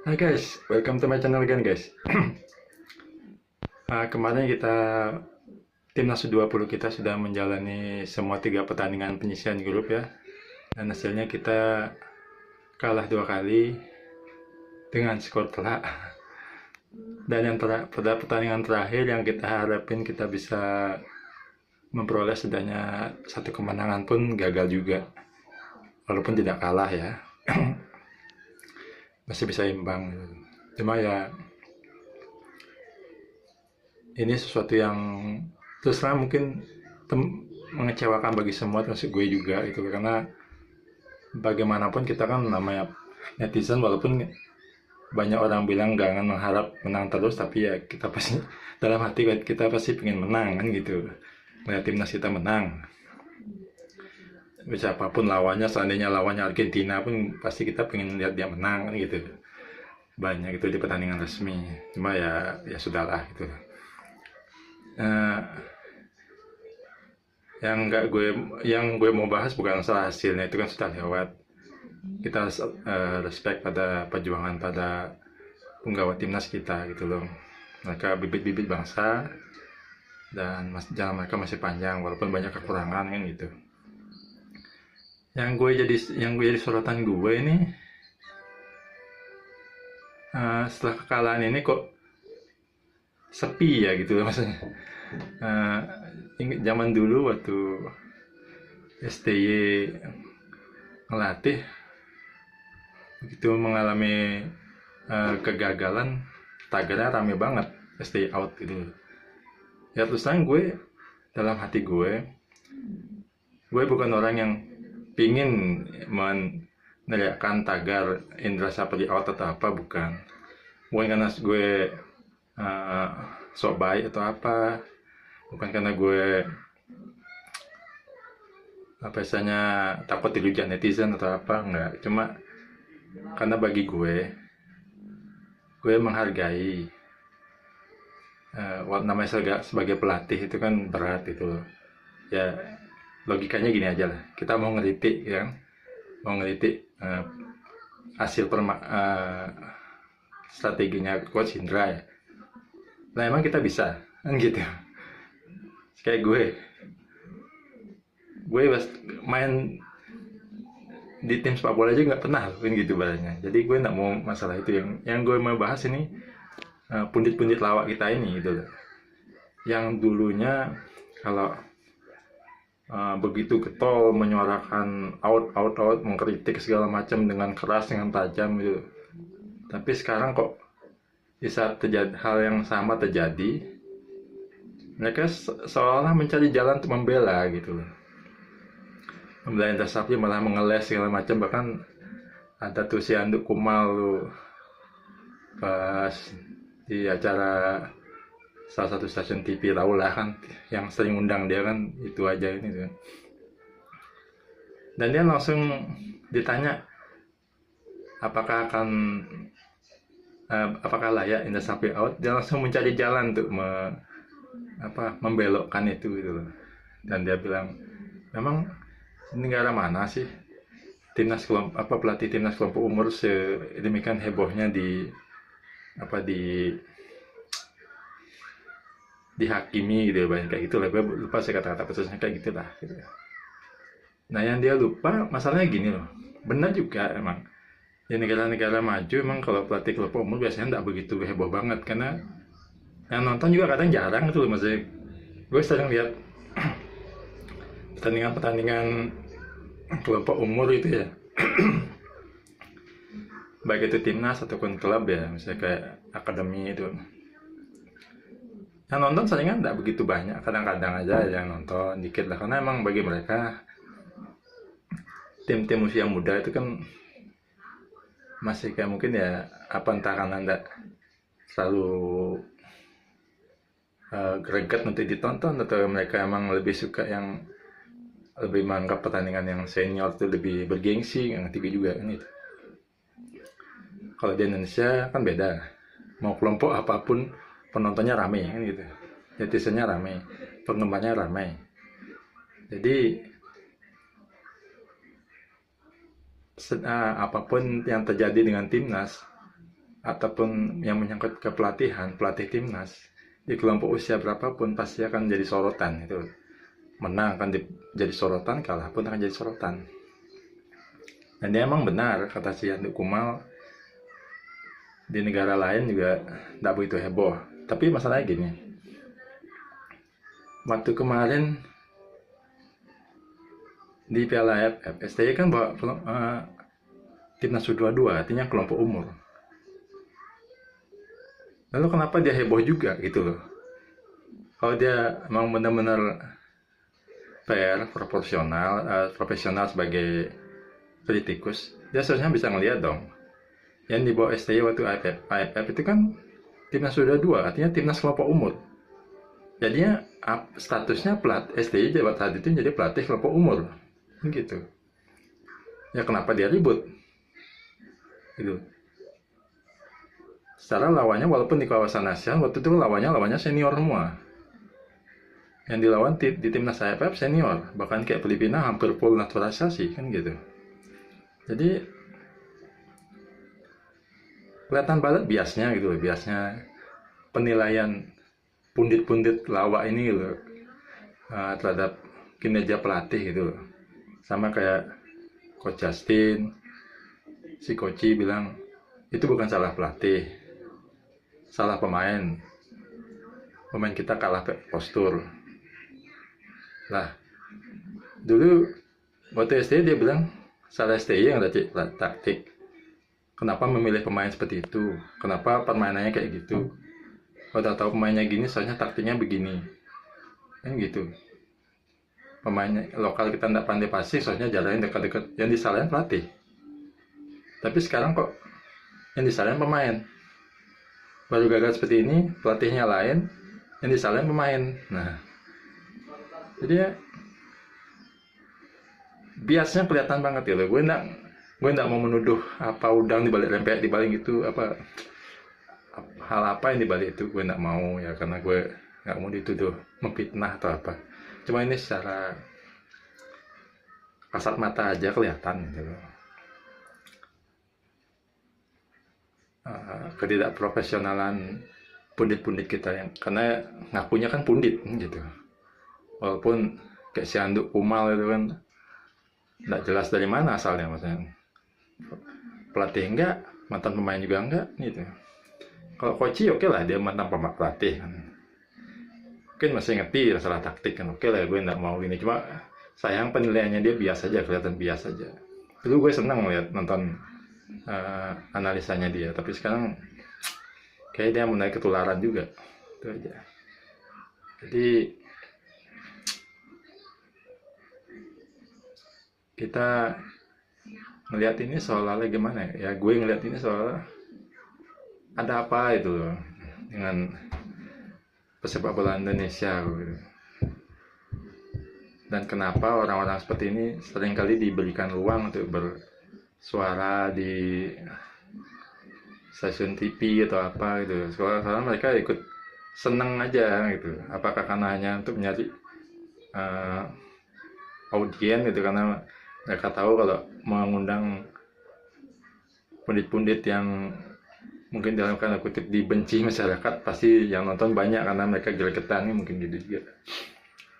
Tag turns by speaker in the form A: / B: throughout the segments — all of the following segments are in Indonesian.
A: Hai guys, welcome to my channel again guys. Kemarin timnas U20 kita sudah menjalani semua 3 pertandingan penyisihan grup ya. Dan hasilnya kita kalah 2 kali dengan skor telak. Dan pada pertandingan terakhir yang kita harapin kita bisa memperoleh setidaknya 1 kemenangan pun gagal juga. Walaupun tidak kalah ya. Masih bisa imbang. Cuma ya ini sesuatu yang terus terang mungkin mengecewakan bagi semua, termasuk gue juga itu, karena bagaimanapun kita kan namanya netizen, walaupun banyak orang bilang jangan mengharap menang terus, tapi ya kita pasti dalam hati kita pasti pengen menang kan gitu, melihat timnas kita menang. Siapapun lawannya, seandainya lawannya Argentina pun pasti kita pengen lihat dia menang kan gitu, banyak itu di pertandingan resmi. Cuma ya sudahlah gitu. Eh, yang gue mau bahas bukan soal hasilnya, itu kan sudah lewat. Kita respect pada perjuangan pada penggawa timnas kita gitu loh. Mereka bibit-bibit bangsa dan jalan mereka masih panjang walaupun banyak kekurangan kan gitu. Yang gue jadi sorotan gue ini, setelah kekalahan ini kok sepi ya gitu loh maksudnya. Ingat zaman dulu waktu STY ngelatih, begitu mengalami kegagalan, tagarnya rame banget, stay out gitu. Ya terus terang gue, dalam hati gue bukan orang yang pingin meneriakkan tagar Indra Sapri out atau apa, bukan karena gue uh, sok baik atau apa, bukan karena gue apa istilahnya takut dihujat netizen atau apa, enggak. Cuma karena bagi gue menghargai, namanya sebagai pelatih itu kan berat itu loh. Ya logikanya gini aja lah, kita mau ngeritik ya kan, mau ngeritik hasil strateginya coach Indra ya. Nah emang kita bisa kan gitu. Kayak gue main di tim sepak bola aja nggak pernah kan gitu barangnya. Jadi gue nggak mau masalah itu. Yang gue mau bahas ini pundit-pundit lawak kita ini gitu loh, yang dulunya kalau begitu getol menyuarakan out, mengkritik segala macam dengan keras, dengan tajam gitu. Tapi sekarang kok di saat hal yang sama terjadi, mereka seolah mencari jalan untuk membela gitu loh. Membela Indra Sapri, malah mengeles segala macam. Bahkan ada tuh si Anduk Kumal tuh pas di acara salah satu stasiun TV tahu lah kan, yang sering undang dia kan, itu aja ini tuh. Dan dia langsung ditanya apakah layak Indra Sapri out. Dia langsung mencari jalan untuk membelokkan itu gitu loh. Dan dia bilang, memang negara mana sih pelatih timnas kelompok umur sedemikian hebohnya dihakimi gitu, banyak kayak gitu lah. Gue lupa sih kata-kata persisnya kayak gitu lah gitu. Nah yang dia lupa masalahnya gini loh, benar juga emang di negara-negara maju emang kalau pelatih kelompok umur biasanya nggak begitu heboh banget, karena yang nonton juga kadang jarang gitu loh. Maksudnya gue sering lihat pertandingan kelompok umur itu ya, baik itu timnas ataupun klub ya, misalnya kayak akademi itu, yang nonton seringnya nggak begitu banyak, kadang-kadang aja yang nonton dikit lah, karena emang bagi mereka tim-tim usia muda itu kan masih kayak mungkin ya entah karena nggak selalu greget untuk ditonton, atau mereka emang lebih suka yang lebih menganggap pertandingan yang senior itu lebih bergengsi, yang tiga juga kan itu. Kalau di Indonesia kan beda, mau kelompok apapun penontonnya rame kan gitu, netizennya rame, penggemarnya rame. Jadi apapun yang terjadi dengan timnas, ataupun yang menyangkut ke pelatihan, pelatih timnas di kelompok usia berapapun pasti akan jadi sorotan itu. Menang akan jadi sorotan, kalah pun akan jadi sorotan. Dan dia emang benar kata si Handuk Kumal, di negara lain juga tidak begitu heboh. Tapi masalahnya gini, waktu kemarin di Piala AFF, STY kan bawa timnas U22, artinya kelompok umur. Lalu kenapa dia heboh juga gitu loh? Kalau dia memang benar-benar fair, profesional sebagai politikus, dia seharusnya bisa ngeliat dong. Yang dibawa STY waktu AFF itu kan timnas U22, artinya timnas kelompok umur. Jadinya statusnya STY saat itu jadi pelatih kelompok umur, gitu. Ya kenapa dia ribut? Gitu. Secara lawannya walaupun di kawasan ASEAN waktu itu lawannya senior semua. Yang dilawan di timnas AFF senior, bahkan kayak Filipina hampir full naturalisasi kan gitu. Jadi kelihatan banget biasnya gitu, biasnya penilaian pundit-pundit lawak ini gitu, terhadap kinerja pelatih gitu. Sama kayak Coach Justin, si Koci bilang itu bukan salah pelatih, salah pemain kita kalah postur. Lah dulu waktu STY dia bilang salah STY yang ada taktik, kenapa memilih pemain seperti itu, kenapa permainannya kayak gitu, kalau tahu pemainnya gini soalnya taktiknya begini kan gitu. Pemain lokal kita tidak pandai passing soalnya jalannya dekat-dekat, yang disalahin pelatih. Tapi sekarang kok yang disalahin pemain, baru gagal seperti ini pelatihnya lain, yang disalahin pemain. Nah jadi ya biasanya kelihatan banget ya. Gue nggak mau menuduh apa udang dibalik rempeyek dibalik itu, apa hal apa yang dibalik itu, gue nggak mau ya, karena gue nggak mau dituduh memfitnah atau apa. Cuma ini secara kasat mata aja kelihatan gitu. Ketidakprofesionalan pundit-pundit kita, yang karena ngakunya kan pundit gitu, walaupun kayak si Handuk Kumal itu kan nggak jelas dari mana asalnya, maksudnya pelatih enggak, mantan pemain juga enggak gitu. Kalau Koci oke lah, dia mantan pelatih kan, mungkin masih ngerti masalah taktik kan, oke lah, gue nggak mau ini. Cuma sayang penilaiannya dia biasa aja, kelihatan biasa aja. Dulu gue senang nonton analisanya dia, tapi sekarang kayak dia mulai ketularan juga, itu aja. Jadi kita ngelihat ini seolah-olah gimana ya, gue ngelihat ini seolah ada apa itu loh dengan pesepak bola Indonesia gitu. Dan kenapa orang-orang seperti ini seringkali diberikan ruang untuk bersuara di stasiun TV atau apa gitu. Soalnya mereka ikut seneng aja gitu. Apakah karena hanya untuk mencari audiens gitu, karena mereka tahu kalau mengundang pundit-pundit yang mungkin dalam tanda kutip dibenci masyarakat, pasti yang nonton banyak karena mereka gregetan, mungkin gitu juga.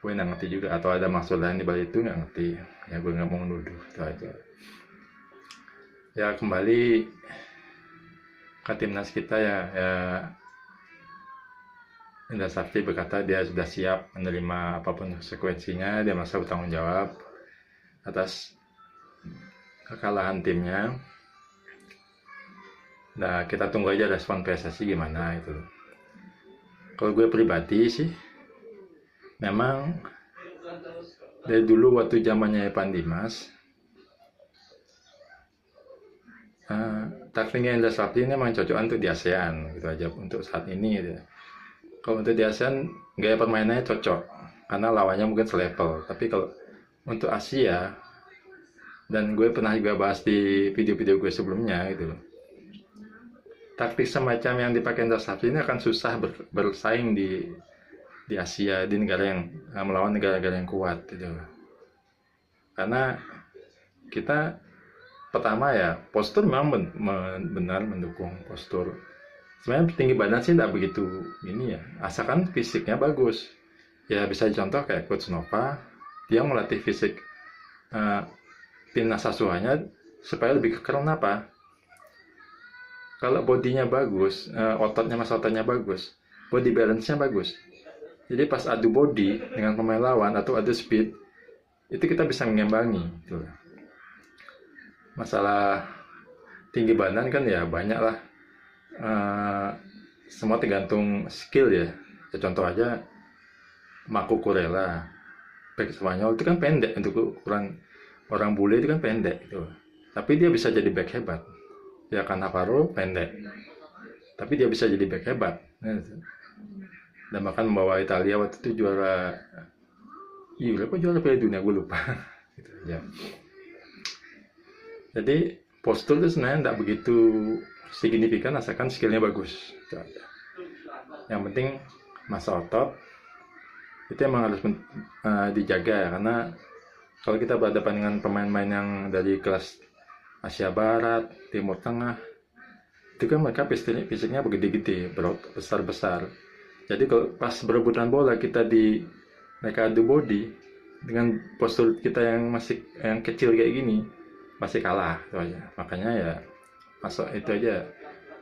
A: Gue nggak ngerti juga, atau ada maksud lain di balik itu, nggak ngerti ya, gue nggak mau menuduh, itu aja. Ya kembali ke timnas kita ya Indra Safri berkata dia sudah siap menerima apapun konsekuensinya, dia merasa bertanggung jawab atas kekalahan timnya. Nah kita tunggu aja respon PSSI gimana itu. Kalau gue pribadi sih, memang dari dulu waktu zamannya Evan Dimas, taktiknya Indra Safri ini memang cocok untuk di ASEAN gitu aja untuk saat ini gitu. Kalau untuk di ASEAN gaya permainannya cocok karena lawannya mungkin selevel, tapi kalau untuk Asia, dan gue pernah juga bahas di video-video gue sebelumnya gitu, taktik semacam yang dipakai Indra Safri ini akan susah bersaing di Asia, di negara yang melawan negara-negara yang kuat gitu. Karena kita pertama ya postur memang benar mendukung postur. Sebenarnya tinggi badan sih tidak begitu ini ya, asalkan fisiknya bagus. Ya bisa contoh kayak Coach Nova, dia melatih fisik timnas asuhannya supaya lebih kekeren apa? Kalau bodinya bagus, ototnya bagus, body balance-nya bagus. Jadi pas adu body dengan pemain lawan atau adu speed, itu kita bisa mengimbangi. Gitu. Masalah tinggi badan kan ya banyak lah. Semua tergantung skill ya. Contoh aja Marco Kurela, back Spanyol itu kan pendek, untuk ukuran orang bule itu kan pendek gitu. Tapi dia bisa jadi back hebat. Ya kan Navarro pendek, tapi dia bisa jadi back hebat. Dan bahkan membawa Italia waktu itu juara Piala Dunia, gue lupa. Gitu aja. Jadi postur itu sebenarnya tidak begitu signifikan asalkan skillnya bagus. Gitu aja. Yang penting massa otot itu emang harus dijaga ya, karena kalau kita berhadapan dengan pemain-pemain yang dari kelas Asia Barat, Timur Tengah, itu kan mereka fisiknya begede-gede, besar-besar. Jadi kalau pas berebutan bola mereka adu body dengan postur kita yang kecil kayak gini, masih kalah itu aja. Makanya ya masuk itu aja.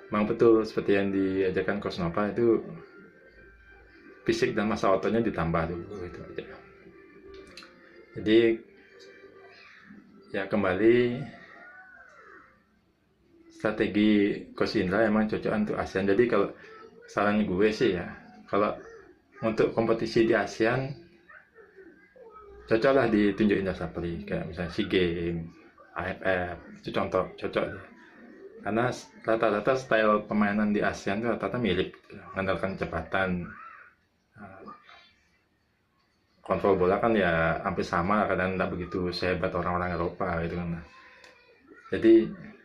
A: Memang betul seperti yang diajarkan Coach Nova, itu fisik dan massa ototnya ditambah dulu itu aja. Jadi ya kembali, strategi Coach Indra emang cocok untuk ASEAN. Jadi kalau saran gue sih ya, kalau untuk kompetisi di ASEAN cocoklah ditunjuk Indra Sapri, kayak misalnya SEA Games, AFF, itu contoh cocok ya. Karena rata-rata style permainan di ASEAN itu rata-rata mirip, mengandalkan kecepatan, kontrol bola kan ya hampir sama, kadang tidak begitu sehebat orang-orang Eropa gitu kan. Jadi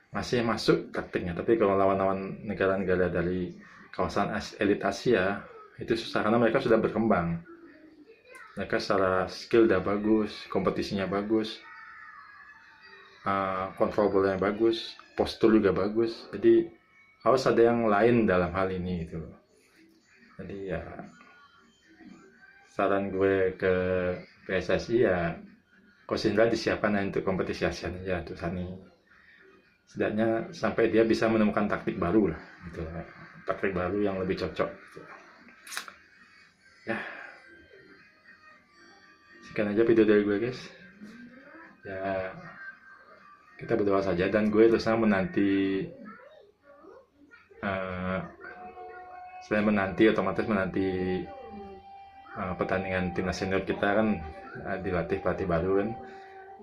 A: masih masuk taktiknya, tapi kalau lawan-lawan negara-negara dari kawasan elit Asia itu susah, karena mereka sudah berkembang, mereka secara skill udah bagus, kompetisinya bagus, kontrol bolanya bagus, postur juga bagus. Jadi harus ada yang lain dalam hal ini gitu. Jadi ya saran gue ke PSSI ya, Coach Indra disiapkan untuk kompetisi ASEAN ya tuh Sani. Setidaknya sampai dia bisa menemukan taktik baru lah gitu, taktik baru yang lebih cocok gitu. Ya sekian aja video dari gue guys ya, kita berdoa saja, dan gue terusnya menanti otomatis menanti pertandingan timnas senior kita kan, dilatih pelatih baru kan.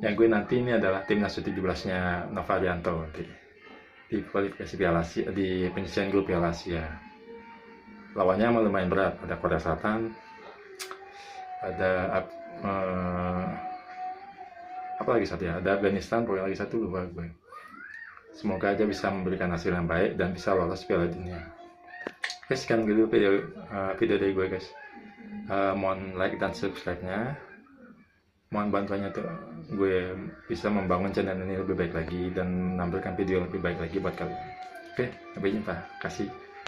A: Yang gue nanti ini adalah timnas U17-nya Nova Rianto di kualifikasi Piala Asia, di penyisihan grup Piala Asia. Lawannya lumayan berat, ada Korea Selatan, ada apa lagi satu ya, ada Afghanistan, pokoknya lagi satu lupa gue. Semoga aja bisa memberikan hasil yang baik dan bisa lolos Piala Dunia. Oke, sekian dulu video dari gue guys. Mohon like dan subscribe-nya, mohon bantuannya tuh gue bisa membangun channel ini lebih baik lagi dan menampilkan video lebih baik lagi buat kalian. Oke, sampai jumpa, kasih.